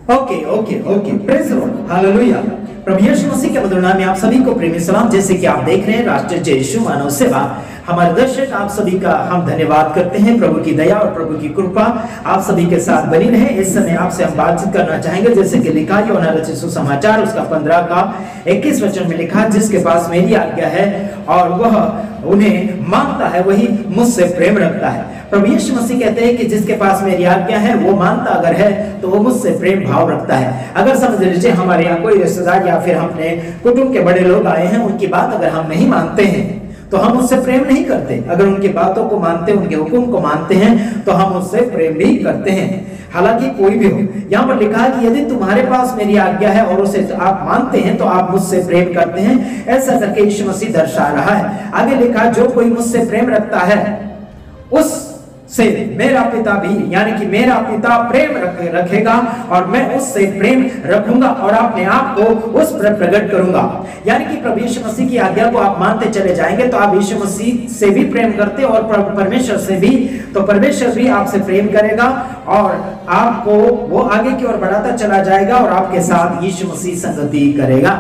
Okay okay okay, praise the lord, hallelujah. प्रभु यीशु मसीह के मधुर नाम में आप सभी को प्रेमी सलाम। जैसे कि आप देख रहे हैं राष्ट्रीय जय यीशु मानव सेवा, हमारे दर्शक आप सभी का हम धन्यवाद करते हैं। प्रभु की दया और प्रभु की कृपा आप सभी के साथ बनी रहे। इस समय आपसे हम बातचीत करना चाहेंगे, जैसे कि लिखा है यूहन्ना रचित सुसमाचार उसका 15 का 21 वचन में लिखा, जिसके पास मेरी आज्ञा है और वह उन्हें मानता है वही मुझसे प्रेम रखता है। प्रभु यीशु मसीह कहते हैं कि जिसके पास मेरी आज्ञा है वो मानता अगर है तो वो मुझसे प्रेम भाव रखता है। अगर समझ लीजिए हमारे यहाँ कोई रिश्तेदार या फिर अपने कुटुंब के बड़े लोग आए हैं, उनकी बात अगर हम नहीं मानते हैं तो हम उससे प्रेम नहीं करते। अगर उनकी बातों को मानते, उनके हुक्म को मानते हैं तो हम उससे प्रेम भी करते हैं, हालांकि कोई भी हो। यहाँ पर लिखा है कि यदि तुम्हारे पास मेरी आज्ञा है और उसे आप मानते हैं तो आप मुझसे प्रेम करते हैं। ऐसा करके यीशु मसीह दर्शा रहा है। आगे लिखा, जो कोई मुझसे प्रेम रखता है उस से मेरा पिता भी, यानी कि मेरा पिता प्रेम रखेगा और मैं उससे प्रेम रखूंगा और अपने आप को उस पर प्रकट करूंगा। यानी कि प्रभु यीशु मसीह की आज्ञा को आप मानते चले जाएंगे तो आप यीशु मसीह से भी प्रेम करते और परमेश्वर से भी, तो परमेश्वर भी आपसे प्रेम करेगा और आपको वो आगे की ओर बढ़ाता चला जाएगा और आपके साथ यीशु मसीह संगति करेगा।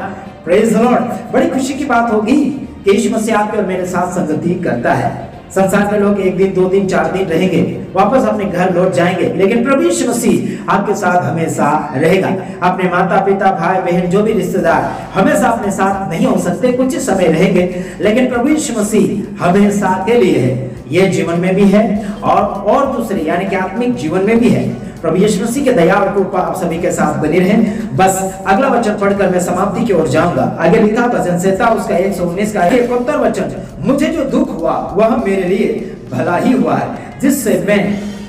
Praise the Lord. बड़ी खुशी की बात होगी कि यीशु मसीह आपके और मेरे साथ संगति करता है। संसार के लोग 1 दिन 2 दिन 4 दिन रहेंगे, वापस अपने घर लौट जाएंगे, लेकिन प्रभु यीशु मसीह आपके साथ हमेशा रहेगा। अपने माता पिता भाई बहन जो भी रिश्तेदार हमेशा अपने साथ नहीं हो सकते, कुछ समय रहेंगे, लेकिन प्रभु यीशु मसीह हमेशा के लिए है। ये जीवन में भी है और दूसरे यानी कि आत्मिक जीवन में भी है। प्रभु यीशु मसीह के दया और कृपा आप सभी के साथ बनी रहे। बस अगला वचन पढ़कर मैं समाप्ति की ओर जाऊंगा। आगे लिखा भजन संहिता उसका 119 का 71 वचन, मुझे जो दुख हुआ वह मेरे लिए भला ही हुआ है, जिससे मैं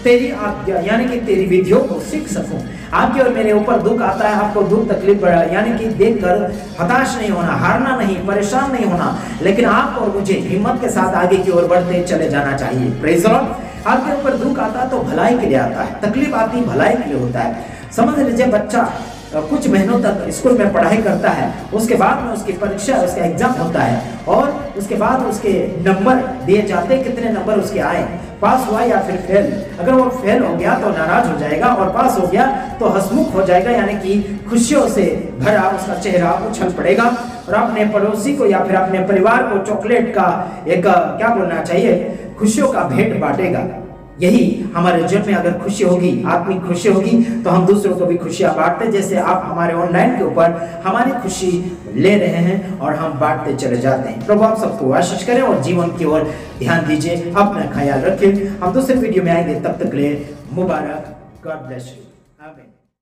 तेरी आज्ञा यानी कि तेरी विधियों को सीख सकूं। आपके और मेरे ऊपर दुख आता है, आपको दुख तकलीफ पड़ा, यानी कि देखकर हताश नहीं होना, हारना नहीं, परेशान नहीं होना, लेकिन आप और मुझे हिम्मत के साथ आगे की ओर बढ़ते चले जाना चाहिए। Praise the Lord. आपके ऊपर दुख आता है तो भलाई के लिए आता है, तकलीफ आती भलाई के लिए होता है। समझ लीजिए बच्चा कुछ महीनों तक स्कूल में पढ़ाई करता है, उसके बाद में उसकी परीक्षा, उसका एग्जाम होता है और उसके बाद उसके नंबर दिए जाते हैं, कितने नंबर उसके आए, पास हुआ या फिर फेल। अगर वो फेल हो गया तो नाराज हो जाएगा और पास हो गया तो हंसमुख हो जाएगा, यानी कि खुशियों से भरा उसका चेहरा उछल पड़ेगा और अपने पड़ोसी को या फिर अपने परिवार को चॉकलेट का एक क्या बोलना चाहिए, खुशियों का भेंट बांटेगा। यही हमारे जीवन में अगर खुशी होगी, आत्मिक खुशी होगी, तो हम दूसरों को भी खुशियां बांटते, जैसे आप हमारे ऑनलाइन के ऊपर हमारी खुशी ले रहे हैं और हम बांटते चले जाते हैं। प्रभु आप सबको आशीष करें और जीवन की ओर ध्यान दीजिए, अपना ख्याल रखें। हम दूसरे वीडियो में आएंगे, तब तक के लिए मुबारक। God bless you.